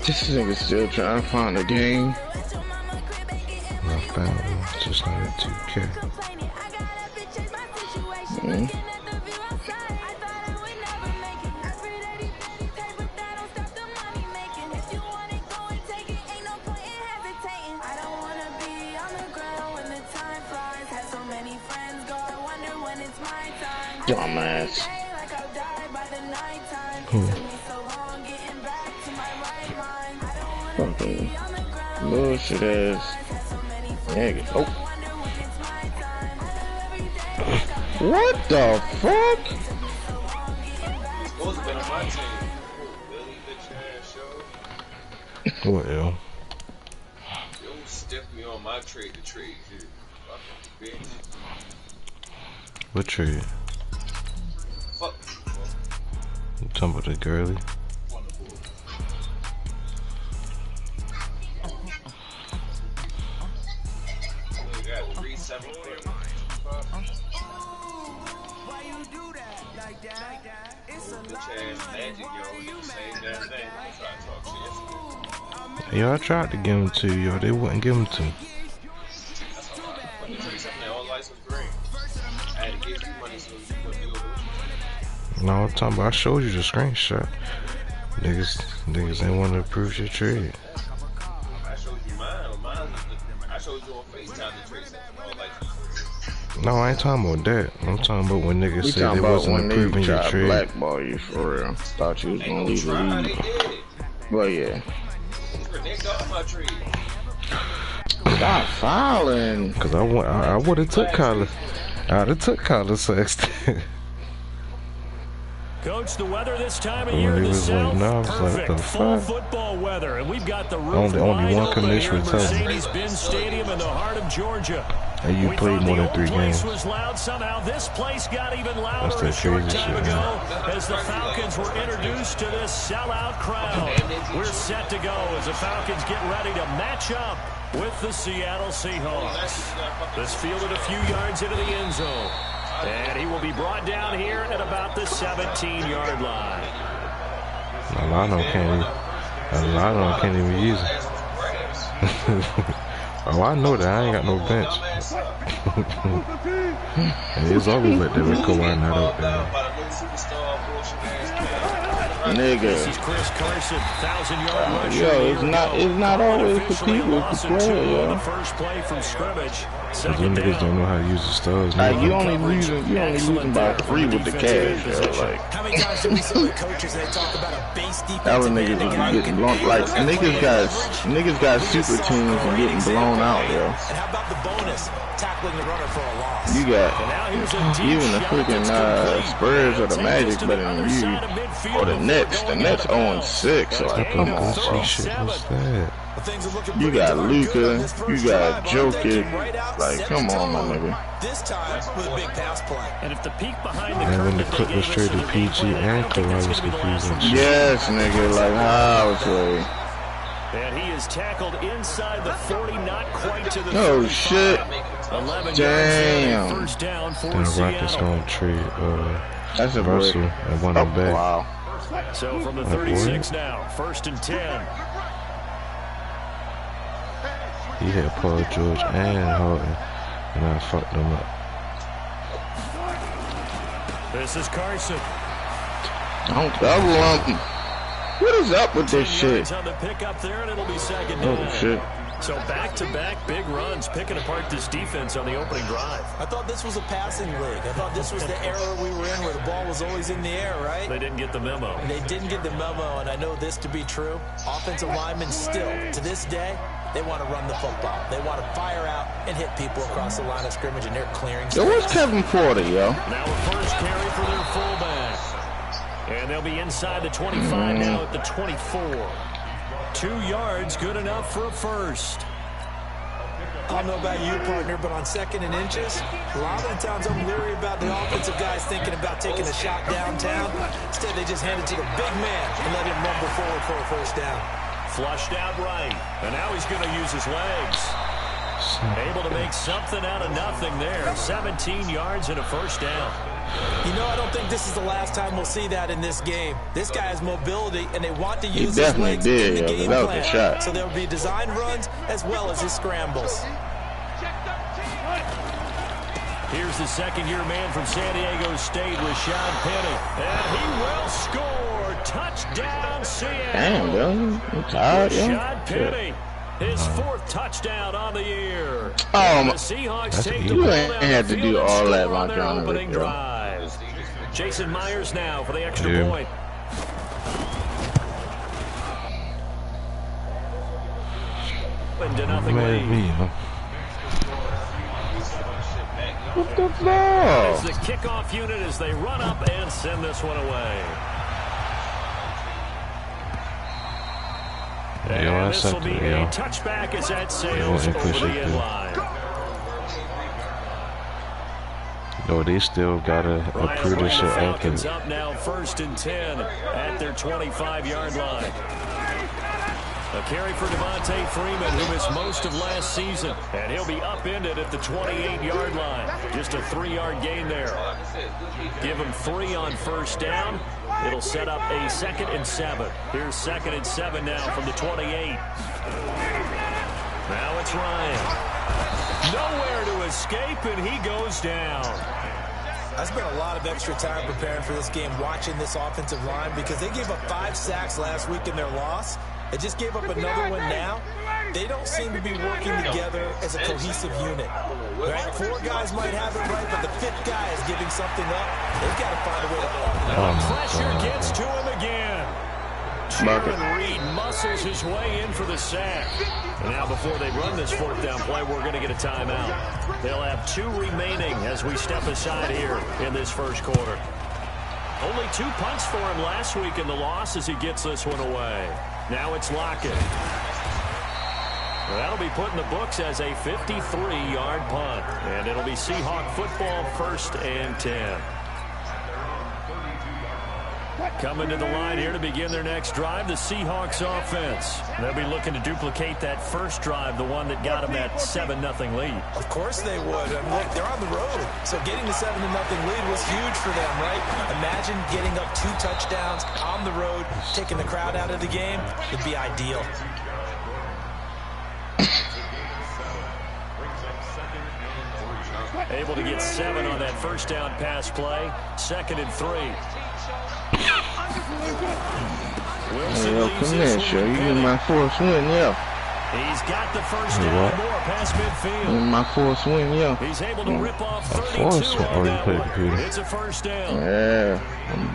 This nigga still trying to find a game. I found one, just not a 2K. Dumbass. Fucking bullshit ass nigga. Oh. What the fuck? What, yo? Yo, stiff me on my trade to trade shit. Fucking bitch. What trade? Fuck. You talking about the girly? Yo, I tried to give them to you, yo. They wouldn't give them to me. No, I'm talking about, I showed you the screenshot. Niggas ain't want to approve your trade. I showed you mine. I showed you on FaceTime the trade something. No, I ain't talking about that. I'm talking about when niggas said they wasn't approving your trade. Blackball you for real. Thought you was gonna leave the league. Well, yeah. Stop fouling. Cause I would have took Kyler. I'd have took Kyler Sexton. Coach, the weather this time of year in the South, perfect fall football weather, and we've got the roof only one open here commissioner at Mercedes-Benz Stadium in the heart of Georgia. And you played more than 3 games. Was loud. Somehow this place got even louder a short time ago as the Falcons were introduced to this sellout crowd. We're set to go as the Falcons get ready to match up with the Seattle Seahawks. This fielded a few yards into the end zone. And he will be brought down here at about the 17-yard line. Alano can't even use it. Oh, I know that. I ain't got no bench. And it's always like that with Kawhi not out there. Nigga. This is Chris Carson, 1,000-yard rusher. Yo, it's not always for people to play, yo. The first play from scrimmage. Cause them niggas don't know how to use the stars. Like, you only losing by 3 with the cash, yo. Like, how many times do we see the coaches and they talk about a base defense? that was niggas was getting blown. Like, niggas got super teams and getting blown out, yo. And how about the bonus? Tackling the runner for a loss. You got even the freaking Spurs or the Magic better than you. Or the Nets. The Nets 0-6. So like, come on, bro. Shit, what's that? You got Luka. You got Jokic. Like, come on, my nigga. This time with a big pass play. And if the peak behind the And when the Clippers traded PG and Kawhi was confusing. Yes, nigga. Like, how it's like. And he is tackled inside the 40, not quite to the 35. Oh, shit. 11 Damn. yards first down for The Seattle. Rockets gonna trade That's a Russell break. and one him back. Wow. So from the 36 now, 1st and 10. He had Paul George and Harden, and I fucked them up. This is Carson. Don't double him. What is up with this shit? On the pickup there, and it'll be second down. Oh, shit. So back-to-back big runs, picking apart this defense on the opening drive. I thought this was a passing league. I thought this was the era we were in where the ball was always in the air, right? They didn't get the memo. They didn't get the memo, and I know this to be true. Offensive linemen still, to this day, they want to run the football. They want to fire out and hit people across the line of scrimmage, and they're clearing. Yo, where's Kevin Porter, yo? Now a first carry for their fullback. And they'll be inside the 25 now at the 24. 2 yards, good enough for a first. I don't know about you, partner, but on 2nd and inches, a lot of the times I'm leery about the offensive guys thinking about taking a shot downtown. Instead, they just hand it to the big man and let him rumble forward for a first down. Flushed out right, and now he's going to use his legs. Able to make something out of nothing there. 17 yards and a first down. You know, I don't think this is the last time we'll see that in this game. This guy has mobility, and they want to use his legs in the game plan. So there will be design runs as well as his scrambles. Here's the second-year man from San Diego State, Rashad Penny. And he will score. Touchdown, Seattle. Damn, bro. I'm tired, Rashad Penny. His 4th touchdown on the year. The Seahawks take the you ball ain't down had the to field do and all that, score on their Montana, opening bro. drive. Jason Myers now for the extra point. To nothing lead. What the ball? It's the kickoff unit as they run up and send this one away. And this will be a touchback as that sails over the end line. No, they still gotta approve this shit after. Up now 1st and 10 at their 25-yard line. A carry for Devontae Freeman, who missed most of last season. And he'll be upended at the 28-yard line. Just a 3-yard gain there. Give him 3 on 1st down. It'll set up a 2nd and 7. Here's 2nd and 7 now from the 28. Now it's Ryan. Nowhere to escape, and he goes down. I spent a lot of extra time preparing for this game, watching this offensive line, because they gave up 5 sacks last week in their loss. They just gave up another one now. They don't seem to be working together as a cohesive unit. Right? 4 guys might have it right, but the 5th guy is giving something up. They've got to find a way to pressure gets to him again. Jaron Reed muscles his way in for the sack. And now before they run this 4th down play, we're going to get a timeout. They'll have 2 remaining as we step aside here in this first quarter. Only 2 punts for him last week in the loss as he gets this one away. Now it's Lockett. That'll be put in the books as a 53-yard punt. And it'll be Seahawk football 1st and 10. Coming to the line here to begin their next drive, the Seahawks offense. They'll be looking to duplicate that first drive, the one that got them that 7-0 lead. Of course they would. I mean, look, they're on the road. So getting the 7-0 lead was huge for them, right? Imagine getting up 2 touchdowns on the road, taking the crowd out of the game. It'd be ideal. Able to get 7 on that first down pass play. 2nd and 3. Yo, come here, show you my 4th win, yeah. He's got the first down more past midfield. My 4th win, yeah. He's able to rip off 32 on that one. It's a first down. Yeah,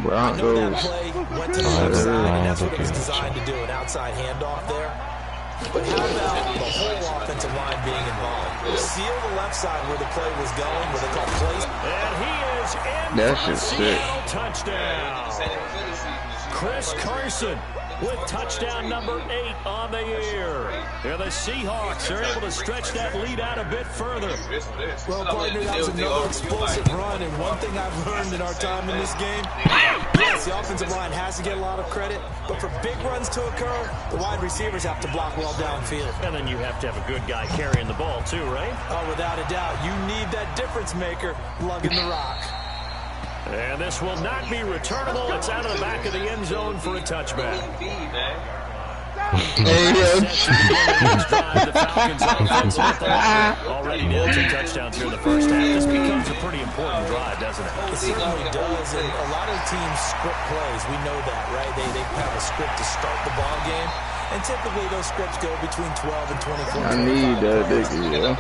Broncos. That play went to the outside, and that's what it was designed to do, an outside handoff there. But how about the whole offensive line being involved? Seal the left side where the play was going, where they call plays. And he is in That's for a just sick. Seattle touchdown. Chris Carson with touchdown number 8 on the year. And the Seahawks are able to stretch that lead out a bit further. Well, partner, that was another explosive run, and one thing I've learned in our time in this game, yes, the offensive line has to get a lot of credit, but for big runs to occur, the wide receivers have to block well downfield. And then you have to have a good guy carrying the ball too, right? Oh, without a doubt. You need that difference maker lugging the rock. And this will not be returnable. It's out of the back of the end zone for a touchback. The Falcons offense already nailed 2 touchdowns here in the first half. This becomes a pretty important drive, doesn't it? It certainly does, and a lot of teams script plays. We know that, right? They have a script to start the ball game, and typically those scripts go between 12 and 24. I need that, yeah.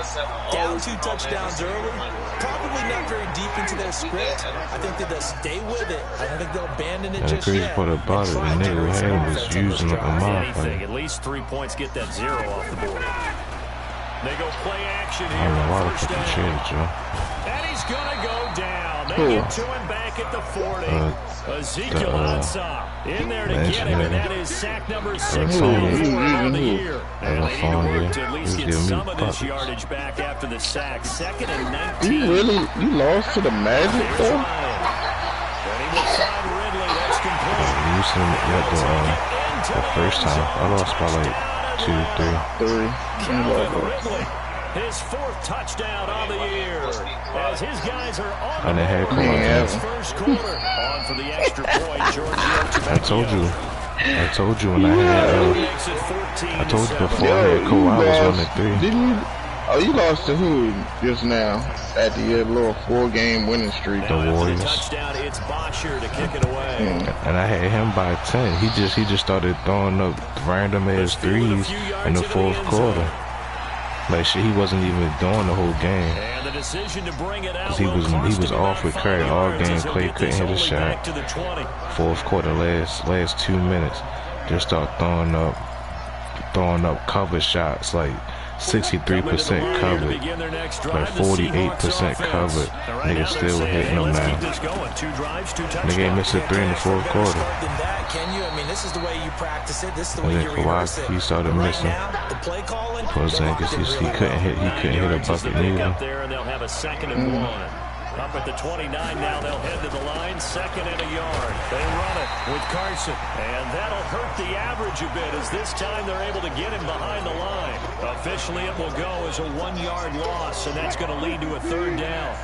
Down 2 touchdowns early, probably not very deep into their script. I think that they'll stay with it. I don't think they'll abandon it just yet. The crazy yet. part about it, the nigga hand was using it a modifier. At least 3 points get that 0 off the board. They go play action I here don't know why on the first fucking down. shit, Joe. And he's going to go down. They Cool. get to him back at the 40. Ezekiel Ansah in there to get him, and that is sack number 64 on the year. And they need to work to at least get some of this yardage back after the sack. 2nd and 19. You lost to the Magic, Here's though? Ryan. And he will find Ridley. That's complete. You seen it the first time. I lost by like 2, 3. Calvin Ridley His 4th touchdown on the year. As his guys are on the first quarter. On for the extra point, Giorgio. I told you when I told you before I had Kawhi was 1-3. Didn't you? Oh, you lost to who just now at the little 4-game winning streak? The Warriors. Touchdown, it's Bosher to kick it away. And I had him by 10. He just started throwing up random ass threes in the 4th quarter. Like shit, he wasn't even doing the whole game. And the decision to bring it out he was off with Curry all game. Clay couldn't hit a shot. 4th quarter, last 2 minutes, just start throwing up cover shots like 63% covered, like 48% covered. Niggas still hitting them now. Nigga ain't missed a 3 in the 4th quarter. And then Kawhi, he started missing. Porzingis, he couldn't hit a bucket neither. Up at the 29 now, they'll head to the line, 2nd and a yard. They run it with Carson, and that'll hurt the average a bit as this time they're able to get him behind the line. Officially, it will go as a 1-yard loss, and that's going to lead to a 3rd down.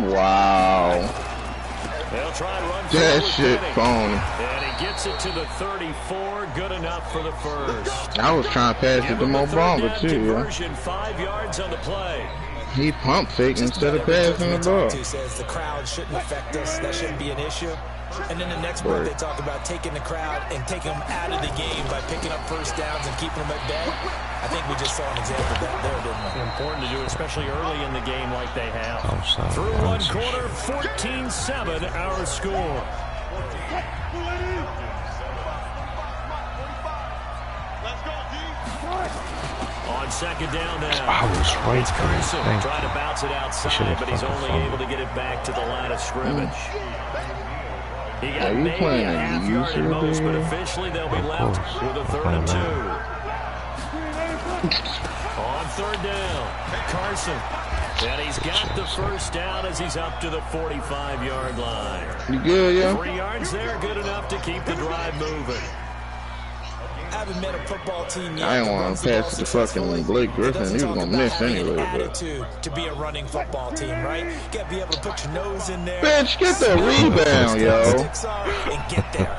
Wow. They'll try and run that shit phony. And he gets it to the 34. Good enough for the first. I was trying to pass it to Mo Bamba too. Conversion, 5 yards on the play. He pump faked instead of passing the ball. Says the crowd shouldn't affect us. That shouldn't be an issue. And then the next part they talk about taking the crowd and taking them out of the game by picking up first downs and keeping them at bay. I think we just saw an example of that there, didn't we? Important to do, especially early in the game like they have. Through 1 quarter, 14-7 our score. On 2nd down now. I was right. It's Carson trying to bounce it outside, but he's only able to get it back to the line of scrimmage. He got maybe a half-yard at most, but officially they'll be left with a 3rd and 2. On 3rd down, Carson. And he's got the first down as he's up to the 45-yard line. You good, yeah? 3 yards there, good enough to keep the drive moving. I haven't met a football team yet. I didn't want to pass it to fucking Blake Griffin. He was going to miss anyway. Attitude to be a running football team, right? You got to be able to put your nose in there. Bitch, get the rebound, yo. And get there.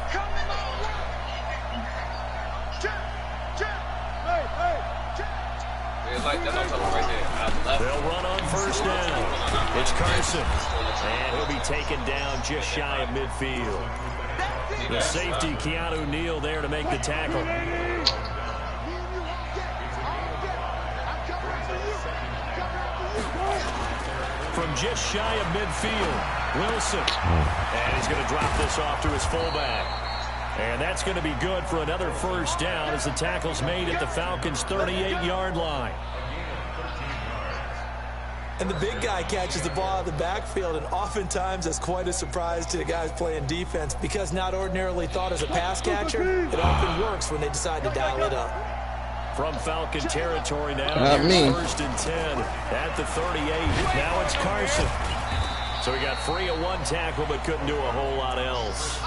They'll run on first down. It's Carson. And he'll be taken down just shy of midfield. The safety, Keanu Neal, there to make the tackle. From just shy of midfield, Wilson. And he's going to drop this off to his fullback. And that's going to be good for another first down as the tackle's made at the Falcons' 38-yard line. And the big guy catches the ball out of the backfield, and oftentimes that's quite a surprise to the guys playing defense because not ordinarily thought as a pass catcher, it often works when they decide to dial it up. From Falcon territory now, Not me. 1st and 10 at the 38. Now it's Carson. So he got free of 1 tackle but couldn't do a whole lot else.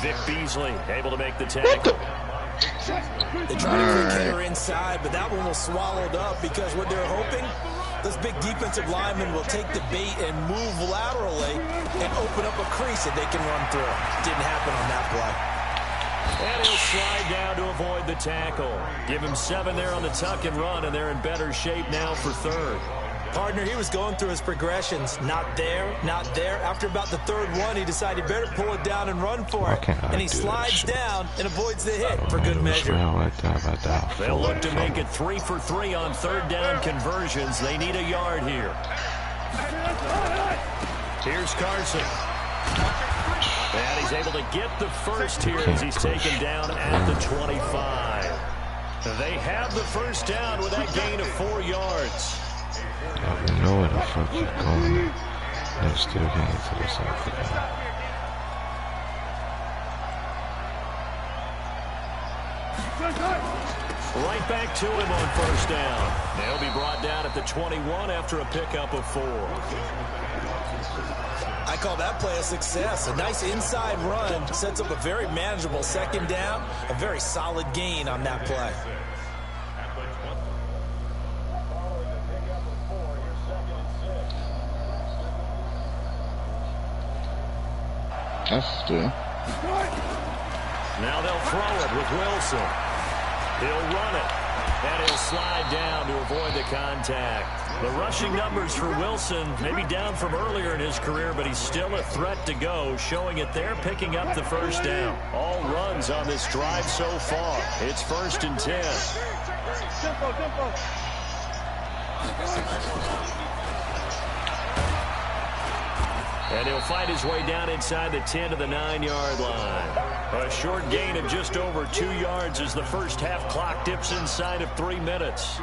Vic Beasley able to make the tackle. They try to quick hitter inside, but that one was swallowed up because what they're hoping, those big defensive linemen will take the bait and move laterally and open up a crease that they can run through. Didn't happen on that play. And he'll slide down to avoid the tackle. Give him 7 there on the tuck and run, and they're in better shape now for 3rd. Partner, he was going through his progressions. Not there, not there. After about the 3rd one, he decided he better pull it down and run for it. And he slides down and avoids the hit for good measure. They'll look to make it 3 for 3 on 3rd down conversions. They need a yard here. Here's Carson. And he's able to get the first here as he's taken down at the 25. They have the first down with that gain of 4 yards. I know where the fuck you're going. They're still getting to the south again. Right back to him on first down. They'll be brought down at the 21 after a pickup of 4. I call that play a success. A nice inside run sets up a very manageable second down, a very solid gain on that play. That's good. Now they'll throw it with Wilson. He'll run it, and he'll slide down to avoid the contact. The rushing numbers for Wilson may be down from earlier in his career, but he's still a threat to go, showing it there, picking up the first down. All runs on this drive so far. It's 1st and 10. And he'll fight his way down inside the 10 to the 9-yard line. A short gain of just over 2 yards as the first half clock dips inside of 3 minutes.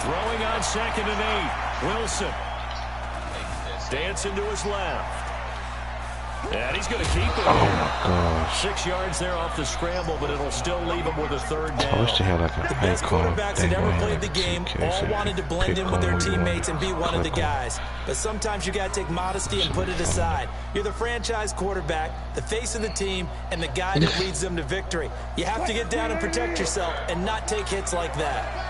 Throwing on 2nd and 8. Wilson. Dancing to his left. And he's going to keep it. Oh my gosh. 6 yards there off the scramble, but it'll still leave him with a 3rd down. I wish they had like a The best quarterbacks that ever played the game all wanted to blend in with their teammates and be one of the guys. But sometimes you got to take modesty and put it aside. You're the franchise quarterback, the face of the team, and the guy that leads them to victory. You have to get down and protect yourself and not take hits like that.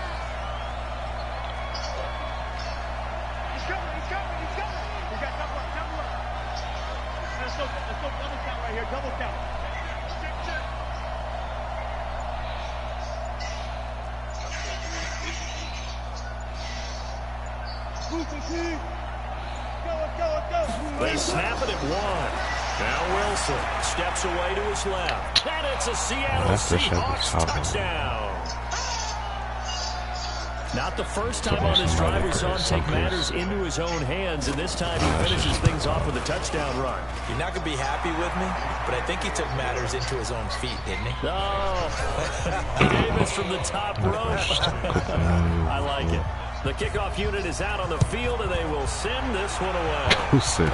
They snap it at 1. Now Wilson steps away to his left. And it's a Seattle Seahawks touchdown. Not the first time on his drive we saw him take matters into his own hands, and this time he finishes things off with a touchdown run. You're not going to be happy with me, but I think he took matters into his own feet, didn't he? Oh, Davis from the top rope. I like it. The kickoff unit is out on the field, and they will send this one away. Who said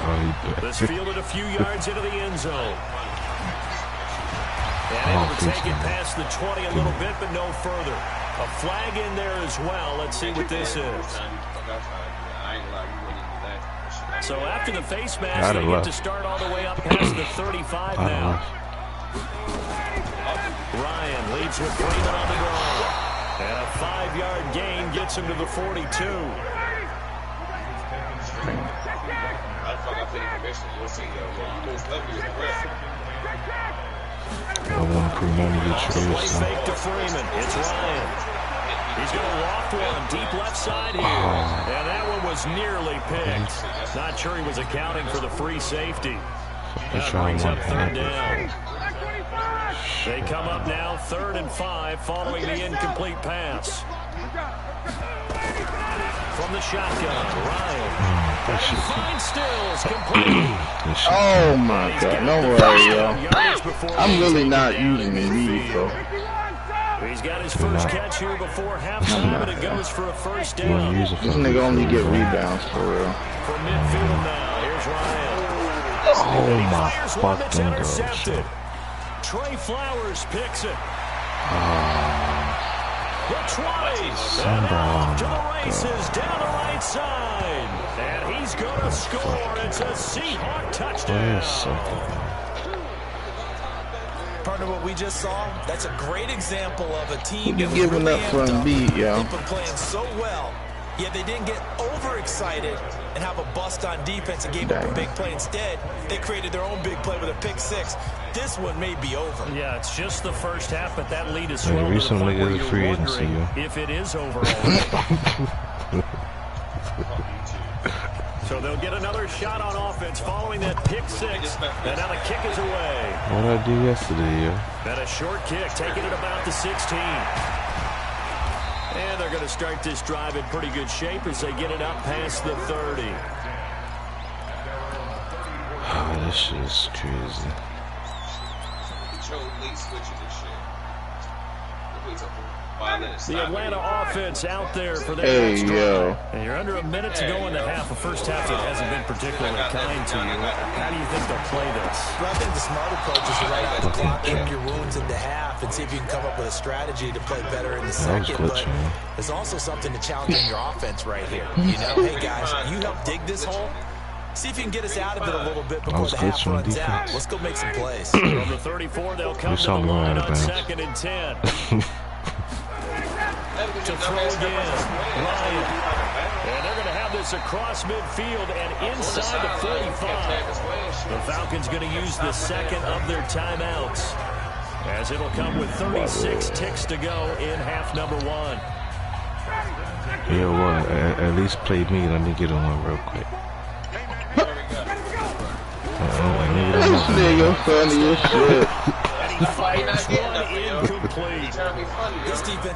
This fielded a few yards into the end zone. And able to take it past the 20 a little bit, but no further. A flag in there as well. Let's see what this is. So after the face mask, they get to start all the way up past the 35 now. Ryan leads with Freeman on the draw. And a 5-yard gain gets him to the 42. Fake to Freeman. It's Ryan. He's going to loft one deep left side here. And that one was nearly picked. Not sure he was accounting for the free safety. That brings up 3rd down. They come up now 3rd and 5 following the incomplete pass. From the shotgun, Ryan. And finds Stills complete. Oh my God, no way, yo. I'm really not using the lead, bro. He's got his first catch here before halftime, and it goes for a 1st down. This nigga only get rebounds, for real. From midfield now, here's Ryan. Oh my fucking God. Trey Flowers picks it. The 20. And off to the races down the right side. And he's going to score. It's a Seahawk touchdown. Partner, what we just saw, that's a great example of a team that giving up for Embiid, yo. They've been playing so well, yet they didn't get overexcited and have a bust on defense and gave up a big play. Instead, they created their own big play with a pick-6. This one may be over. Yeah, it's just the first half, but that lead is swelled to the recently point where is a free you're agency, wondering if it is over already. So they'll get another shot on offense following that pick-6, and now the kick is away. What I did yesterday, yo. And a short kick, taking it about the 16. And they're going to start this drive in pretty good shape as they get it up past the 30. Oh, this shit is crazy. The Atlanta offense out there for their Hey, yo. And you're under a minute to go in the half. A first half that hasn't been particularly kind to you. How do you think they'll play this? Well, I think the smart approach is to run out the clock, keep your wounds in the half, and see if you can come up with a strategy to play better in the second. But there's also something to challenge in your offense right here. You know, hey, guys, you help dig this hole. See if you can get us out of it a little bit before the half runs out. Let's go make some plays. From the 34, they'll come to the line on 2nd and 10. To throw again, Ryan. And they're going to have this across midfield and inside the 45. The Falcons going to use the second of their timeouts, as it'll come with 36 ticks to go in half number 1. Yeah, well, at least play me. Let me get on one real quick. This nigga funny as shit.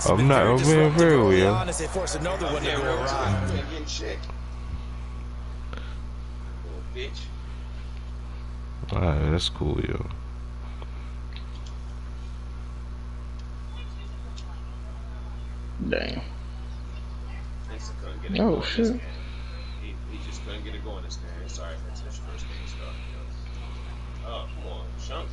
I'm not. I'm being real, yo. Alright, that's cool, yo. Damn. Oh shit. He just couldn't get it going this game. Sorry for his first game stuff. Oh, come on, Shunk.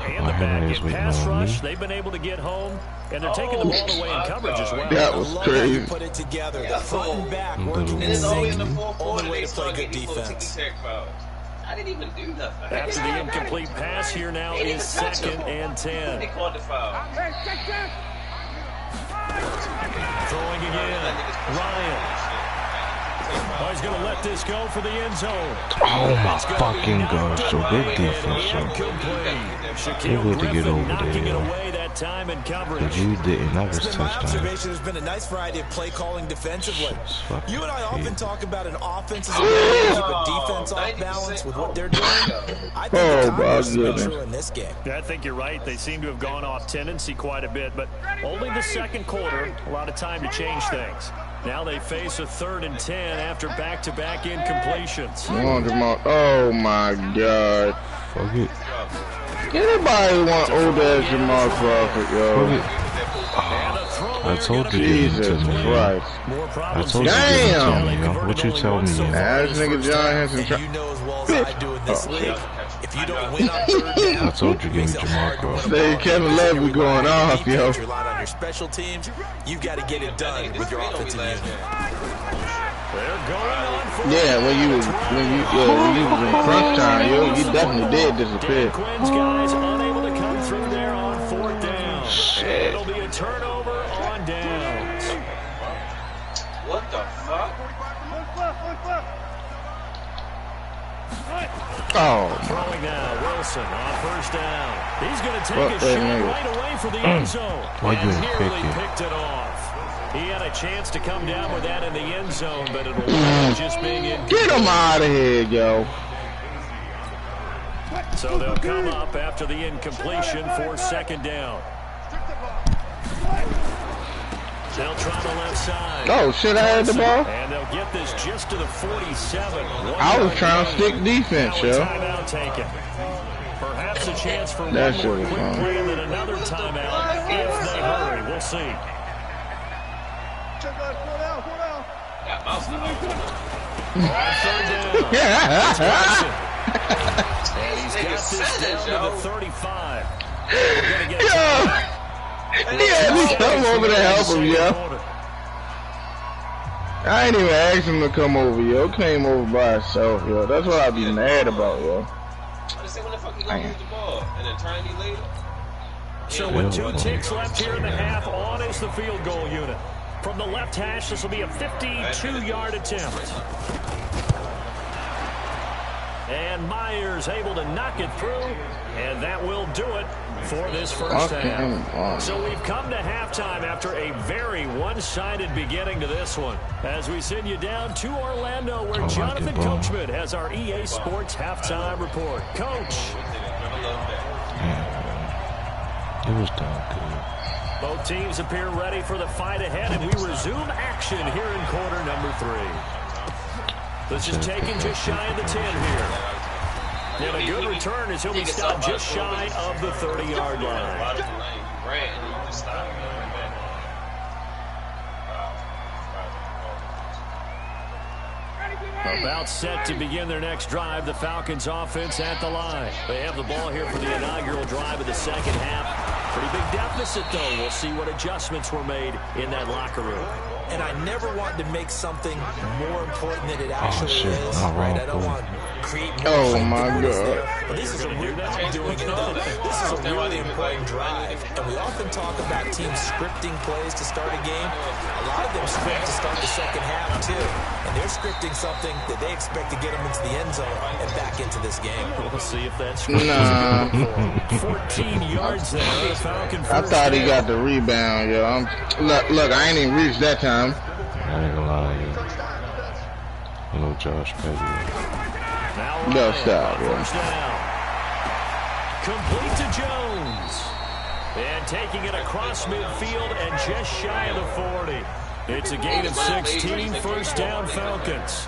And the back in pass rush, they've been able to get home, and they're taking the ball away in coverage as well. That was crazy. Put it together, the front and back working in sync. Only way to play good defense. I didn't even do nothing. After the incomplete pass, here now is 2nd and 10. They called the foul. Throwing again, Ryan. Oh, he's going to let this go for the end zone. Oh my fucking gosh, so good defense, yo. You're good to get over there, yo. But you didn't. That was touchdown. There's been a nice variety of play calling defensively. You and I often talk about an offense's ability to keep a defense off balance with what they're doing. I think the converse has been true in this game. I think you're right. They seem to have gone off tendency quite a bit, but only the second quarter, a lot of time to change things. Now they face a 3rd and 10 after back-to-back incompletions. Oh my God. Fuck it. Anybody want old ass Jamal Crawford, yo? Fuck it. I told you to give it to me, yo. I told you to give it to me, yo. What you tell me, yo? This nigga John Henson. You know as well as I do in this league. If you don't win on 3rd down, I told you to give me Jamal Crawford. Hey, Kevin Love be going off, yo. Rely on your special teams. You've got to get it done with your offensive unit. Yeah, when you was in crunch time, yo, you definitely did disappear. Quinn's guys unable to come through there on 4th down. Shit. It'll be a turnover on downs. What the fuck? Oh, Throwing now, Wilson on 1st down. He's going to take a shot right away for the end zone. Why you And didn't nearly pick it? picked it off. He had a chance to come down with that in the end zone, but it'll just being in. get him out of here, yo. So they'll come up after the incompletion for 2nd down. They'll try the left side. Oh, shit, I had the ball? And they'll get this just to the 47. I was trying to stick defense, yo. Timeout taken. Perhaps a chance for That one shit more was quick fun. play and then another timeout if they hurry. We'll see. Got mouse On 3rd down. And he's got this down to the 35. We're going to get Yeah, he come over to help him, yo. I ain't even asked him to come over, yo. Came over by himself, yo. That's what I be mad about, yo. I just say when the fuck you gonna use the ball? An eternity later? So with 2 ticks left here in the half, on is the field goal unit. From the left hash, this will be a 52-yard attempt. And Myers able to knock it through, and that will do it for this first half. So we've come to halftime after a very one-sided beginning to this one. As we send you down to Orlando, where Jonathan Coachman has our EA Sports halftime report. Coach. It was done good. Both teams appear ready for the fight ahead, and we resume action here in quarter number 3. This is taken just shy of the 10 here. And a good return as he'll be stopped just shy of the 30-yard line. ran and then you just stopped and went back. About set to begin their next drive, the Falcons offense at the line. They have the ball here for the inaugural drive of the second half. Pretty big deficit, though. We'll see what adjustments were made in that locker room. And I never want to make something more important than it actually is. Right? I don't want to create more. Oh my God! But this is a real. I'm doing it though. This is a really important drive, and we often talk about teams scripting plays to start a game. A lot of them script to start the second half too, and they're scripting something that they expect to get them into the end zone and back into this game. We'll see if that's Nah. 14 yards there. Falcon I thought he got the rebound, yo. Look, I ain't even reached that time. I ain't gonna lie, yo. You know Josh Petty. No, stop, yo. First down. Complete to Jones. And taking it across midfield and just shy of the 40. It's a gain of 16. First down, Falcons.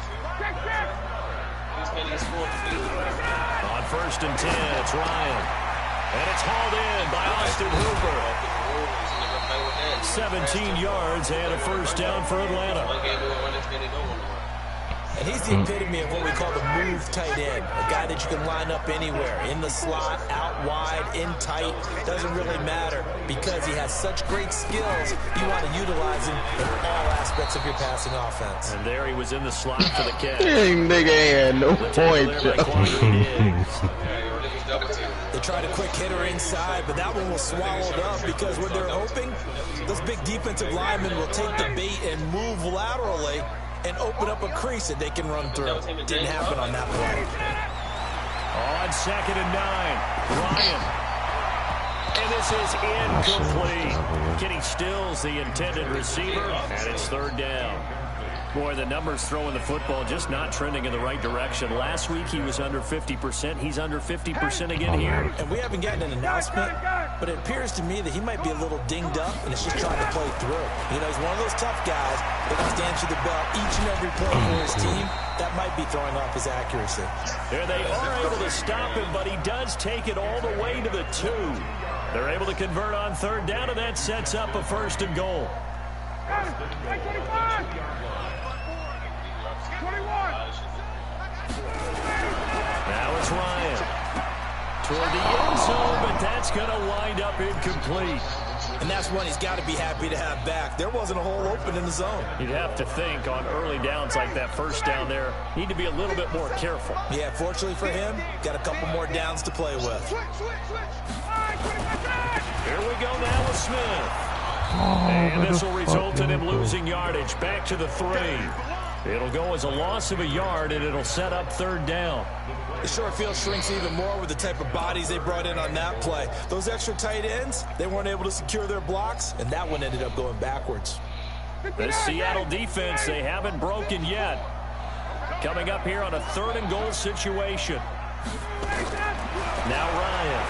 On first and 10, it's Ryan. And it's hauled in by Austin Hooper. 17 yards and a first down for Atlanta. And he's the epitome of what we call the move tight end. A guy that you can line up anywhere. In the slot, out wide, in tight. Doesn't really matter because he has such great skills. You want to utilize him in all aspects of your passing offense. And there he was in the slot for the catch. Nigga ain't had no points, yo. They tried a quick hitter inside, but that one was swallowed up because what they're hoping, those big defensive linemen will take the bait and move laterally and open up a crease that they can run through. Didn't happen on that play. On second and 9, Ryan. And this is incomplete. Kenny Stills, the intended receiver, and it's third down. Boy, the numbers throwing the football just not trending in the right direction. Last week he was under 50%. He's under 50% again here. And we haven't gotten an announcement, but it appears to me that he might be a little dinged up and is just trying to play through. You know, he's one of those tough guys that can stand through the belt each and every play for his team. That might be throwing off his accuracy. There they are able to stop him, but he does take it all the way to the 2. They're able to convert on third down, and that sets up a first and goal. Now it's Ryan toward the end zone, but that's going to wind up incomplete. And that's one he's got to be happy to have back. There wasn't a hole open in the zone. You'd have to think on early downs like that first down there, need to be a little bit more careful. Yeah, fortunately for him, got a couple more downs to play with. Here we go now with Smith. And this will result in him losing yardage back to the 3. It'll go as a loss of a yard, and it'll set up third down. The short field shrinks even more with the type of bodies they brought in on that play. Those extra tight ends, they weren't able to secure their blocks, and that one ended up going backwards. This Seattle defense, they haven't broken yet. Coming up here on a third and goal situation. Now Ryan.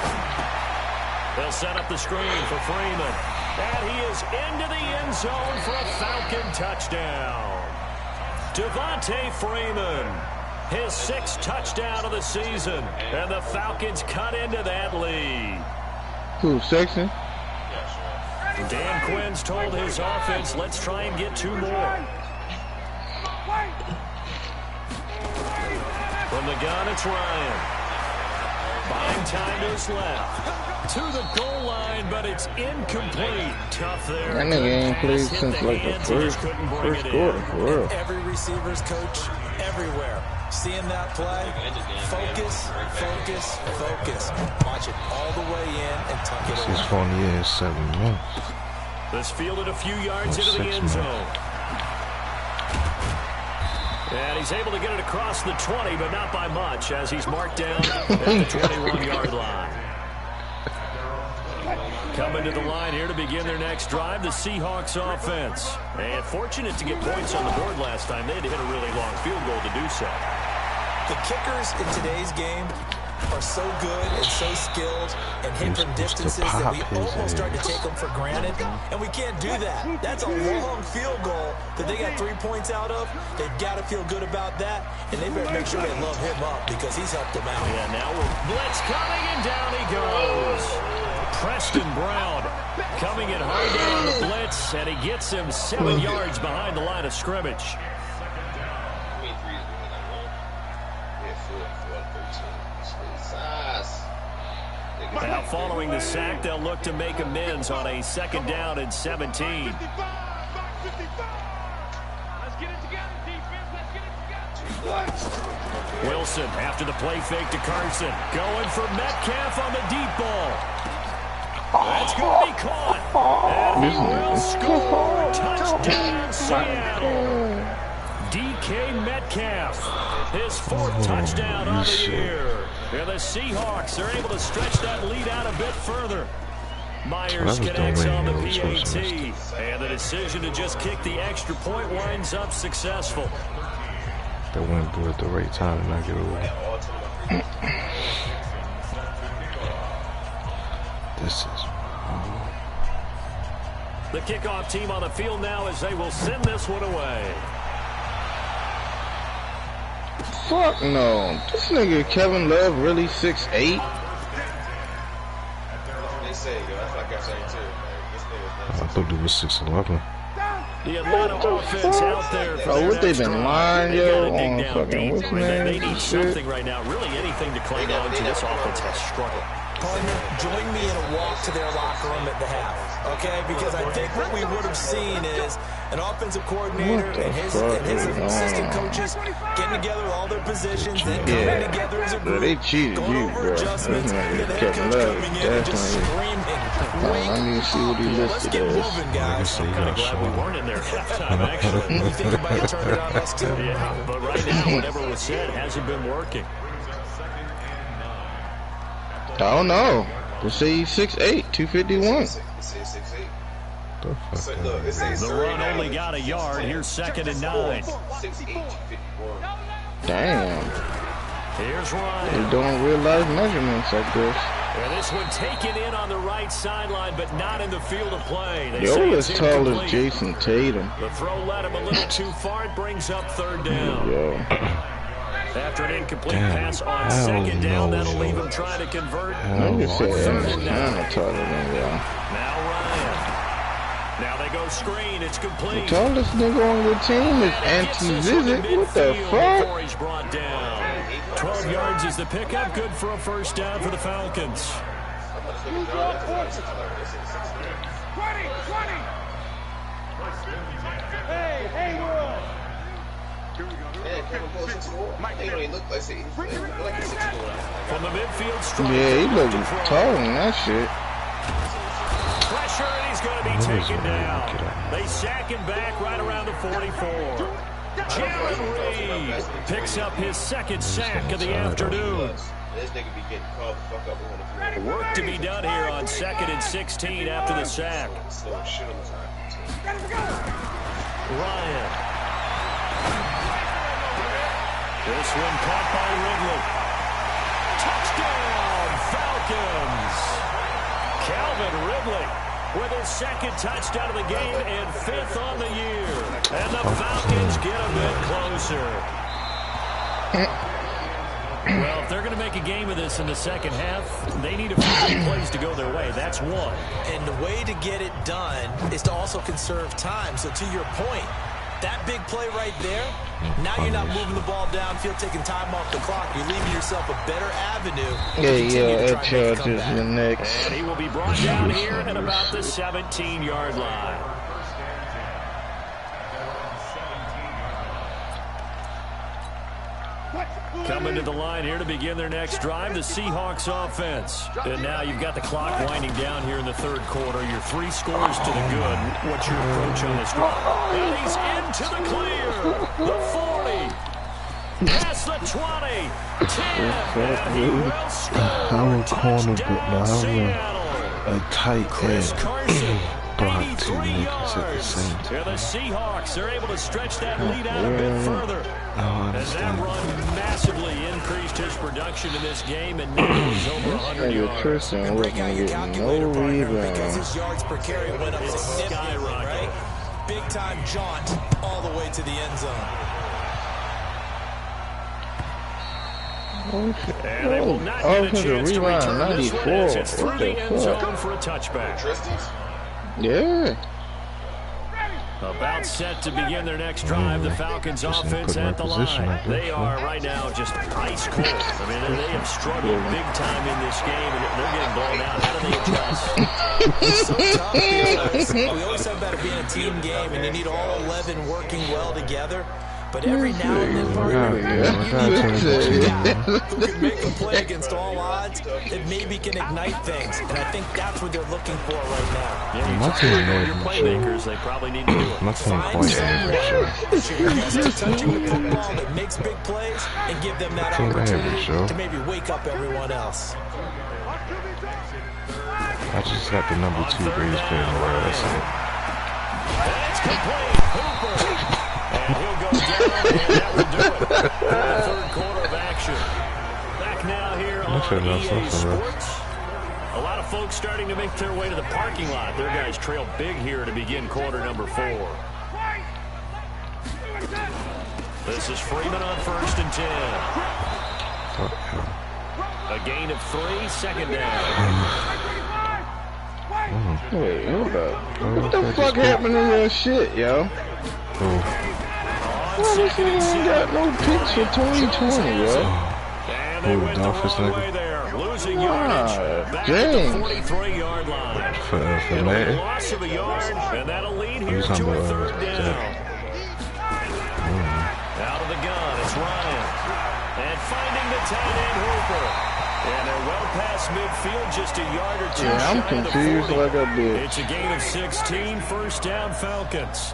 They'll set up the screen for Freeman. And he is into the end zone for a Falcon touchdown. Devontae Freeman, his 6th touchdown of the season, and the Falcons cut into that lead. Who, Sexton? Dan Quinn's told his offense, let's try and get 2 more. From the gun, it's Ryan. Buying time to his left. To the goal line, but it's incomplete. Tough there. That nigga ain't played since like the first quarter, for real. Every receiver's coach, everywhere. Seeing that play, focus, focus, focus. Watch it all the way in and tuck it This is 4 years, 7 months. This fielded a few yards into the end zone. And he's able to get it across the 20, but not by much, as he's marked down at the 21-yard line. Coming to the line here to begin their next drive, the Seahawks offense. And fortunate to get points on the board last time. They had to hit a really long field goal to do so. The kickers in today's game are so good and so skilled and hit from distances that we almost start to take them for granted. And we can't do that. That's a long field goal that they got 3 points out of. They've got to feel good about that. And they better make sure they love him up because he's helped them out. Yeah, now we're blitz coming, and down he goes. Preston Brown coming in hard there on the blitz, and he gets him 7 yards behind the line of scrimmage. Now following the sack, they'll look to make amends on a 2nd down and 17. Wilson after the play fake to Carson. Going for Metcalf on the deep ball. That's going to be caught. And he will score. Touchdown, Seattle. DK Metcalf. His 4th touchdown on the year. And the Seahawks are able to stretch that lead out a bit further. Myers connects on the PAT. And the decision to just kick the extra point winds up successful. That went through at the right time and not get away. This is the kickoff team on the field now as they will send this one away. Fuck no. This nigga Kevin Love really 6'8"? They say, yo, that's like I say too. I thought it was 6'11". The Atlanta offense out there. Oh, what they been lying, yo, on fucking what's name? They need something right now. Really anything to cling on to. This offense has struggled. Partner, join me in a walk to their locker room at the half, okay? Because I think what we would have seen is an offensive coordinator and his assistant coaches getting together all their positions, then coming together as a group. They cheated you, bro. This nigga Kevin Love is definitely. I need to see what he listed as. I'm kind of glad we weren't in there halftime, actually. You think about turning it on us, too? Yeah, but right now, whatever was said hasn't been working. I don't know. They say he's 6'8", 251. The run only got a yard. Here's 2nd and 9. Damn. Here's Ryan. They're doing real life measurements, I guess. And this one taken in on the right sideline, but not in the field of play. Yo, as tall as Jason Tatum. The throw led him a little too far. It brings up 3rd down. Yo. After an incomplete pass on 2nd down, that'll leave him trying to convert. Nigga said I'm taller than y'all. Now Ryan. Now they go screen. It's complete. The tallest nigga on your team is anti-visit. What the fuck? He's brought down. 12 yards is the pickup. Good for a 1st down for the Falcons. 20. From the midfield strike. Yeah, he looks tall in that shit. Pressure, and he's going to be taken down. They sack him back right around the 44. Jalen Reed picks up his 2nd sack of the afternoon. Work to be done here on 2nd and 16 after the sack. Ryan. This one caught by Ridley. Touchdown, Falcons. Calvin Ridley with his 2nd touchdown of the game and 5th on the year. And the Falcons get a bit closer. Well, if they're going to make a game of this in the 2nd half, they need a few big plays to go their way. That's one. And the way to get it done is to also conserve time. So to your point, that big play right there, now you're not moving the ball downfield, taking time off the clock. You're leaving yourself a better avenue. Yeah, that charges the next. And he will be brought down here at about the 17-yard line. Coming to the line here to begin their next drive, the Seahawks offense. And now you've got the clock winding down here in the 3rd quarter. Your 3 scores to the good. What's your approach on this drive? And he's into the clear. The 40. Past the 20. 10. And he will score. Touchdown, a tight Chris Carson. block 2 niggas at the same time. Yeah, the Seahawks are able to stretch that lead out a bit further. And that run massively increased his production in this game, and now he's over 100 yards. Tristan wasn't getting no rebound. Because his yards per carry went up significantly, right? Big time jaunt all the way to the end zone. And they will not get a chance to return this one as it's through the end zone for a touchback. Yeah. About set to begin their next drive, the Falcons offense at the line. They are right now just ice cold. I mean, they have struggled big time in this game, and they're getting blown out. How do they adjust? It's so tough because we always talk about it being a team game, and you need all 11 working well together. But every now and then, partner, you need a guy who can make a play against all odds that maybe can ignite things. And I think that's what they're looking for right now. Yeah, you talk about your playmakers, they probably need to do it. My team quite average, You're used to touching the football that makes big plays and give them that opportunity to maybe wake up everyone else. I just got the number 2 greatest player in the world. That's it. That's complete. Hooper. And he'll go down, and that will do it. The third quarter of action. Back now here on EA Sports. A lot of folks starting to make their way to the parking lot. Their guys trail big here to begin quarter number 4. This is Freeman on 1st and 10. A gain of 3, second down. Wait, hold up. What the fuck happened to that shit, yo? Why this nigga ain't got no picks for 2020, yo? And they went the wrong way there. Losing yardage. Back at the 43-yard line. For Madden? Loss of a yard, and that'll lead here to a 3rd down. Out of the gun, it's Ryan. And finding the tight end, Hooper. And they're well past midfield, just a yard or 2 Yeah, I'm shy of the confused 40. like a bitch. It's a gain of 16, 1st down Falcons.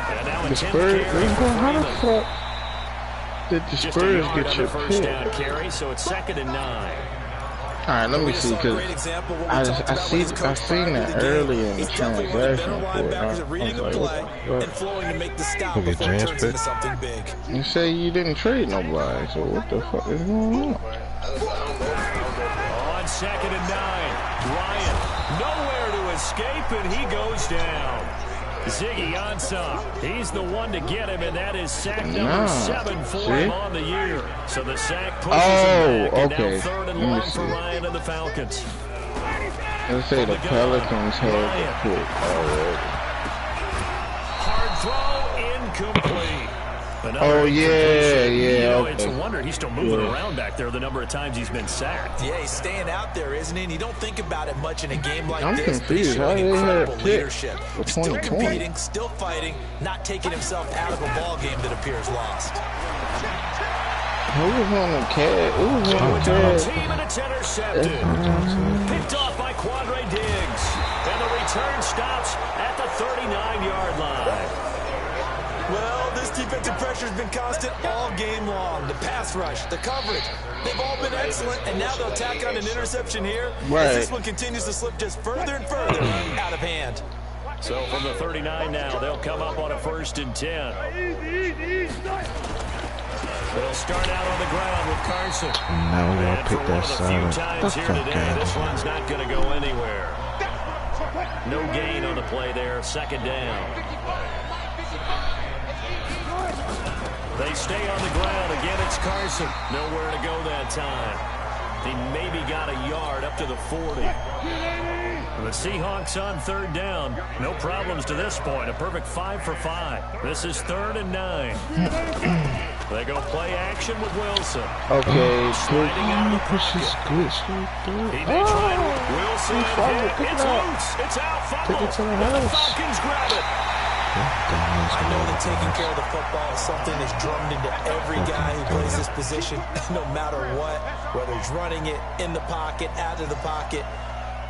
And now a The 10th Spurs, carry for how the Freeman. fuck did the Just a Spurs yard get on your the 1st pick? down carry, so it's 2nd and 9. Alright, let me see, because I seen that early in the transaction report. I was like, what the fuck? Look at James pick. You say you didn't trade nobody, so what the fuck is going on? On 2nd and 9, Ryan nowhere to escape, and he goes down. Ziggy Ansah, he's the one to get him, and that is sack number 7 for him on the year. So the sack pushes him back, and now 3rd and long for Ryan and the Falcons. Let's say the Pelicans had the pick already. Hard throw, incomplete. Oh, yeah, yeah. It's a wonder he's still moving around back there the number of times he's been sacked. Yeah, he's staying out there, isn't he? And you don't think about it much in a game like I'm this. confused. How they had a pick leadership. for Still 2020? competing, still fighting, not taking himself out of a ball game that appears lost. Who was on the cat? Who was on the cat? Team, and it's intercepted. Picked off by Quandre Diggs. And the return stops at the 39-yard line. Well, this defensive pressure has been constant all game long. The pass rush, the coverage, they've all been excellent, and now they'll tack on an interception here as this one continues to slip just further and further out of hand. So from the 39 now, they'll come up on a 1st and 10. They'll start out on the ground with Carson. Now we're going to pick that side. Times here today, this one's not going to go anywhere. No gain on the play there, 2nd down. They stay on the ground. Again, it's Carson. Nowhere to go that time. He maybe got a yard up to the 40. The Seahawks on 3rd down. No problems to this point. A perfect 5 for 5. This is 3rd and 9. They go play action with Wilson. Okay, Sliding out of the pocket. He may try and Wilson hit. It's loose. It's out. Fumble. Take it to the And the house. Falcons grab it. I know that taking care of the football is something that's drummed into every guy who plays this position, no matter what, whether he's running it, in the pocket, out of the pocket.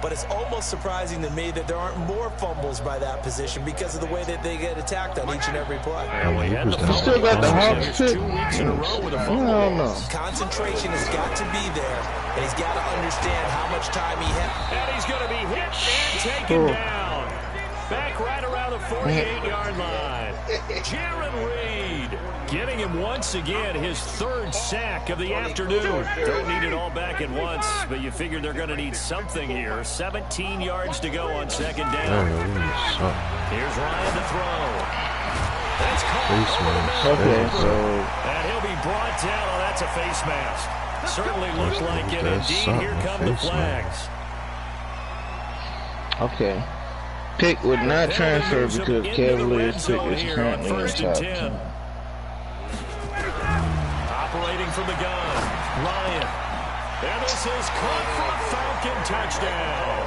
But it's almost surprising to me that there aren't more fumbles by that position because of the way that they get attacked on each and every play. You still got the Hawks pick? 2 weeks in a row with a I fumble. don't know. Concentration has got to be there, and he's got to understand how much time he has. And he's going to be hit and taken down. Back right around the 48-yard line. Jaron Reed getting him once again his 3rd sack of the afternoon. Don't need it all back at once, but you figure they're going to need something here. 17 yards to go on 2nd down. Here's Ryan to throw. That's called Face mask. Okay, so and he'll be brought down. Oh, that's a face mask. Certainly looked like it. Indeed, here come the flags. okay. Pick would not transfer because Cavaliers pick is currently in top 10. Operating from the gun, Ryan. And this is caught for a Falcon touchdown.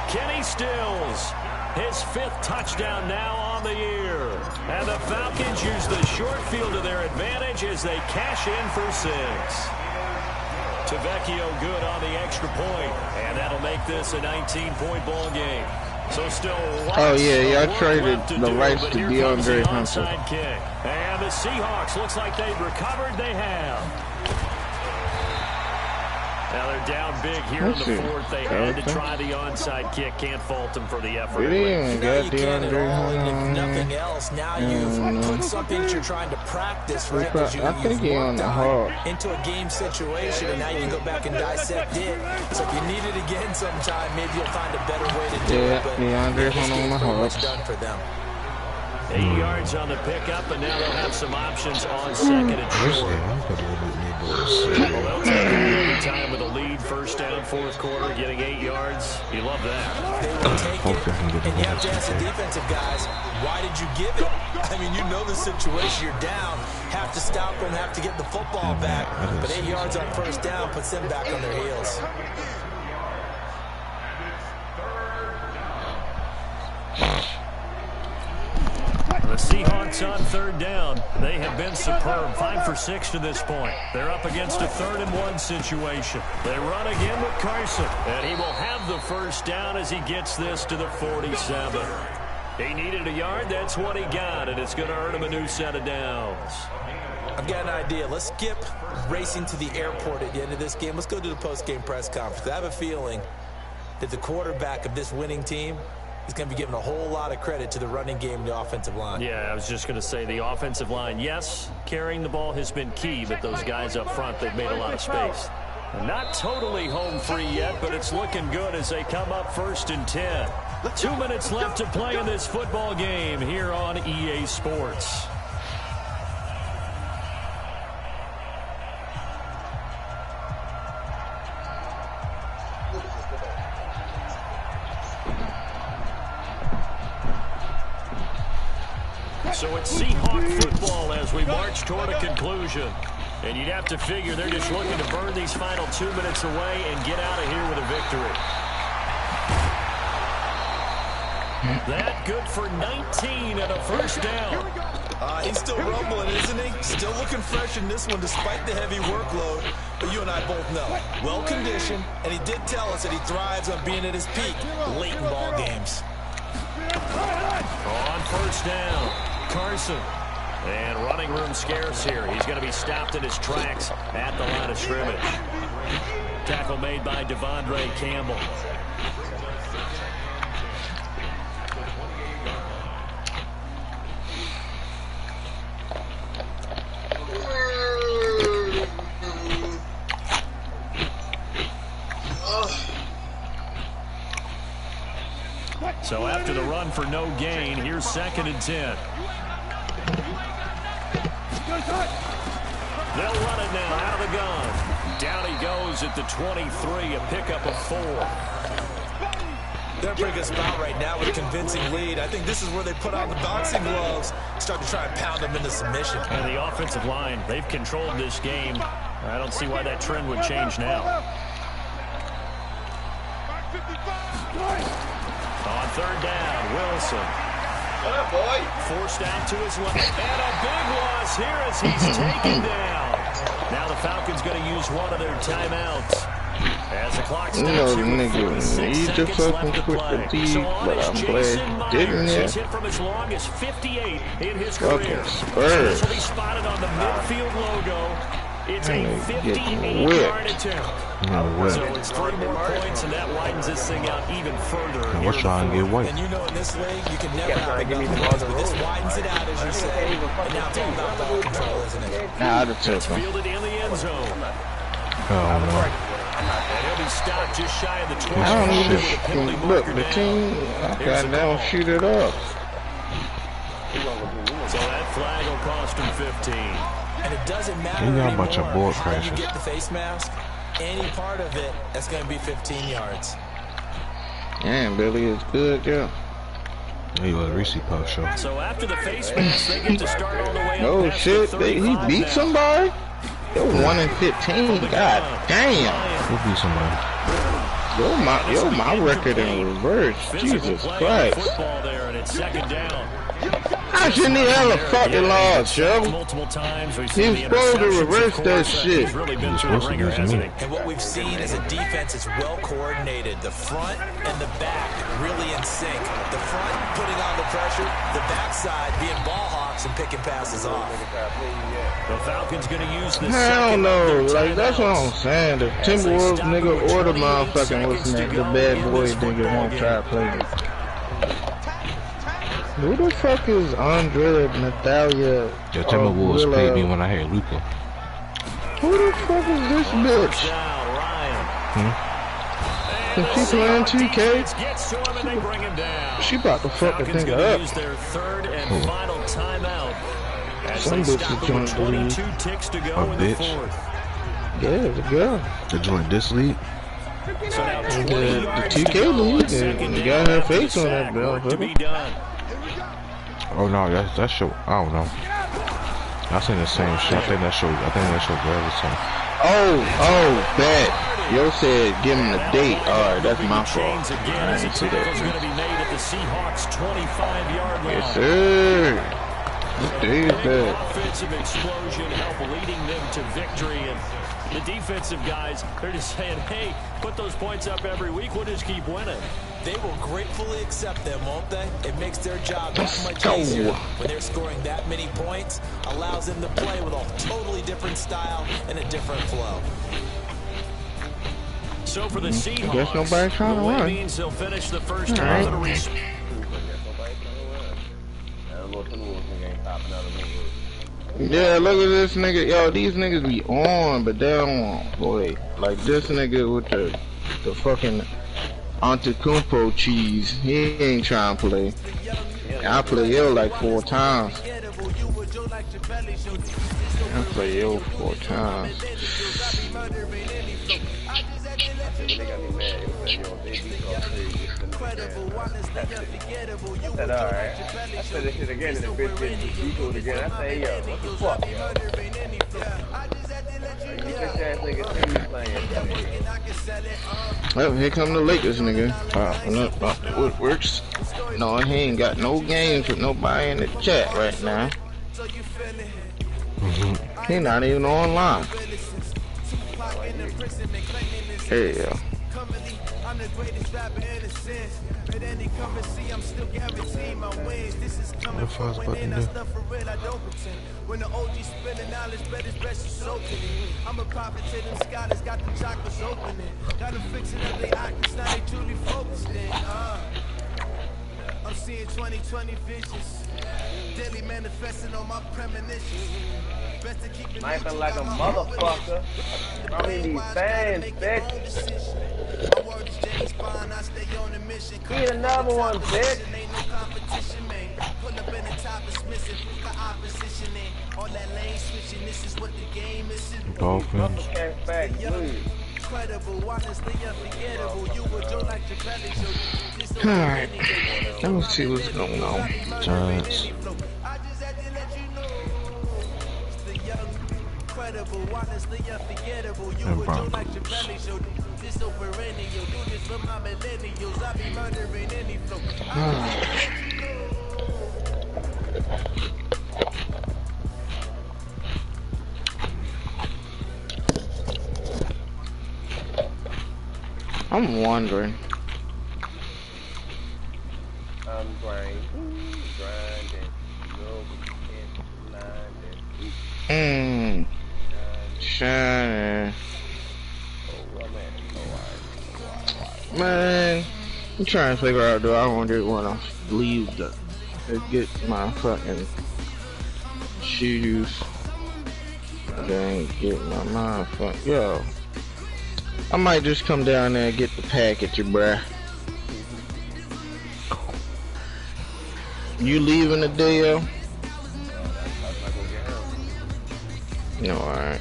Kenny Stills, his 5th touchdown now on the year. And the Falcons use the short field to their advantage as they cash in for 6. Tavecchio good on the extra point, and that'll make this a 19-point ball game. So still Oh yeah, y'all traded the rights to here comes the DeAndre Hunter. onside kick. And the Seahawks looks like they've recovered. They have. Now they're down big here in the 4th. They had to try the onside kick. Can't fault them for the effort. We didn't even got DeAndre If nothing Hunter. else, now you've put something that you're trying to practice, right? I think he on the hard. Into a game situation, and now you can go back and dissect it. So if you need it again sometime, maybe you'll find a better way to do it. But DeAndre Hunter on the hard. much done for them. 8 yards on the pickup, and now they'll have some options on 2nd and short. Well, they'll take it time with a lead, 1st down, 4th quarter, getting 8 yards. You love that. They will take it, and you have to ask the defensive guys, why did you give it? I mean, you know the situation. You're down, have to stop them, have to get the football back. But 8 yards on 1st down puts them back on their heels. The Seahawks on 3rd down. They have been superb. 5 for 6 to this point. They're up against a 3rd and 1 situation. They run again with Carson. And he will have the 1st down as he gets this to the 47. He needed a yard. That's what he got. And it's going to earn him a new set of downs. I've got an idea. Let's skip racing to the airport at the end of this game. Let's go to the post-game press conference. I have a feeling that the quarterback of this winning team is going to be given a whole lot of credit to the running game and the offensive line. Yeah, I was just going to say the offensive line, yes, carrying the ball has been key, but those guys up front, they've made a lot of space. Not totally home free yet, but it's looking good as they come up 1st and 10. 2 minutes left to play in this football game here on EA Sports. So it's Seahawk football as we march toward a conclusion. And you'd have to figure they're just looking to burn these final 2 minutes away and get out of here with a victory. That good for 19 and a 1st down. He's still rumbling, isn't he? Still looking fresh in this one despite the heavy workload. But you and I both know, well-conditioned, and he did tell us that he thrives on being at his peak late in ball games. On 1st down. Carson. And running room scarce here. He's going to be stopped in his tracks at the line of scrimmage. Tackle made by Devondre Campbell. So after the run for no gain, here's 2nd and 10. They'll run it now out of the gun. Down he goes at the 23, a pickup of 4. They're in a pretty good spot right now with a convincing lead. I think this is where they put on the boxing gloves, start to try and pound them into submission. And the offensive line, they've controlled this game. I don't see why that trend would change now. On 3rd down, Wilson. Forced out to his left. And a big loss here as he's taken down. Now the Falcons going to use one of their timeouts. As the clock stops here with 46 seconds left to play. So on is Jason Myers. He's hit from as long as 58 in his career. This will be spotted on the midfield logo. It's a 58-yard attempt. So it's 3 more points, and that widens this thing out even further. What's trying to get white? And you know in this league, you can never have enough points, but this widens it out, as you say. And now it's all about ball control, isn't it? Nah, I'd have took him. Fielded in the end zone. Oh, no. And he'll be stopped just shy of the 20. I don't even look the team. I got down, shoot it up. So that flag will cost him 15. And it doesn't matter You got a anymore bunch of board how you crashes. get the face mask. Any part of it, that's going to be 15 yards. Damn, Billy is good, yeah. He was Reese Puff show. So after the face mask, they get to start all the way up. Oh past shit, the he 35 beat now. somebody? They're 1-15. God damn. Who beat somebody? Yo, my record in reverse. Physical Jesus play Christ. football there, and it's second down. How shouldn't he have a fucking loss, yo? Multiple times we've He's seen the supposed to interceptions, of reverse that course. shit. He's really been He's through the supposed to ringer, lose to hasn't me. he? And what we've seen is a defense that's well coordinated. The front and the back really in sync. The front putting on the pressure, the backside being ball hawks and picking passes off. The Falcons going to use this. Hell no. Like, that's what I'm saying. The Timberwolves nigga or the motherfucking listening, the bad boy nigga won't try to play me. Who the fuck is Andre Natalia? Yo, Timberwolves played me when I had Luka. Who the fuck is this bitch? Down, Ryan. Is she playing 2K? Gets to him and they bring him down. She about to fuck the Falcons thing going to up. use their third and final timeout. As Some they bitch stop is him with joined the league. 22 ticks to go A in the bitch. fourth. Yeah, it's a girl. They joined this league. So now 20 The yards 2K to go on league, second and down got her after face the on that sack. bell, Work to huh? be done. Oh no, that's show. I don't know. I seen the same shit. I think that show Gravity. Oh, bet. Yo said give him the date. Alright, that's my fault. Chains again I as a didn't see tackle's going that. to be made at the Seahawks 25-yard line. Yes, sir. What day is Big that? offensive explosion help leading them to victory, and the defensive guys, they're just saying, hey, put those points up every week, we'll just keep winning. They will gratefully accept them, won't they? It makes their job that Let's much go. easier when they're scoring that many points. Allows them to play with a totally different style and a different flow. So for the Seahawks, guess nobody's trying to the win run. means they'll finish the first All half right. of the race. Yeah, look at this nigga. Yo, these niggas be on, but they don't want. Boy, like this nigga with the fucking Antetokounmpo cheese. He ain't trying to play. I play yo like 4 times. I play yo 4 times. I said, alright. I said this shit again and the bitch gets equal again. I say, yo, what the fuck, yo? You bitch ass nigga see me playing. Well, here come the Lakers nigga. It works. No, he ain't got no games with nobody in the chat right now. He not even online. Hey, yo. I'm the greatest rapper in a sense. At any currency, I'm still guaranteeing my wins. This is coming from within. I stuff for real, I don't pretend. When the OG spilling knowledge, bet it's best you soaking it. I'm a prophet to them scholars, got them chakras opening. Got them fixing up their optics, now they truly focused in. I'm seeing 2020 visions. Daily manifesting on my premonitions. Best to keep it Sniping like a motherfucker. I mean, these fans, bitch. Get another one, bitch. Pull up in the top is missing. The opposition in. All that lane switching. This is what the game is. Dolphins. Cash back, please. Incredible, honestly unforgettable. You would do like your belly show. Alright. Let me see what's going on. Giants. I just had to let you know. The young, incredible, honestly unforgettable. You And would do like your Broncos. belly show. This so perennial. Do this for my millennials. I be murdering any flow. I'm wondering. I'm grinding. Shining. Man, I'm trying to figure out do I want to leave to get my fucking shoes. Then get my motherfucking yo. I might just come down there and get the package, bruh. You leaving today, yo? That's not gonna get him. No, alright.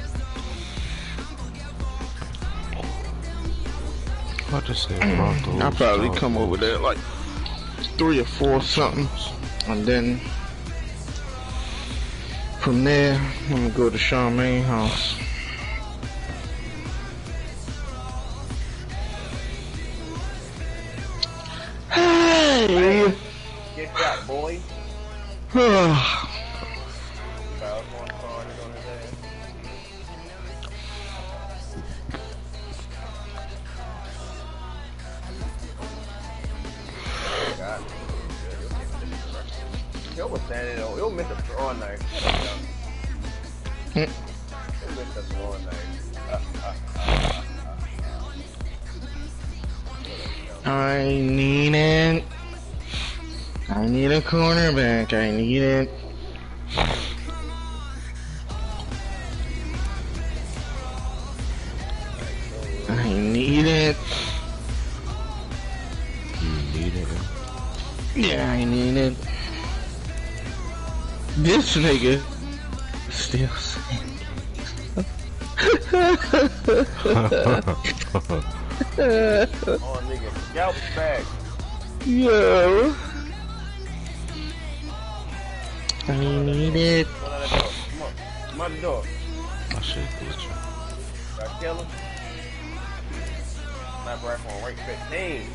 I just said Broncos. I'll probably come over there like 3 or 4 something, and then from there I'm gonna go to Charmaine house. Hey! Get shot, boy. Yo was standing on. Yo missed a throwing knife. Yo missed a throwing knife. I need it. I need a cornerback. I need it. I need it. You need it. Yeah, I need it. This nigga still saying. Oh, nigga, scalp back. Yo. I need it. Come out the door. Come out the door. I should get you. Got kill him. Sniper rifle on right 15.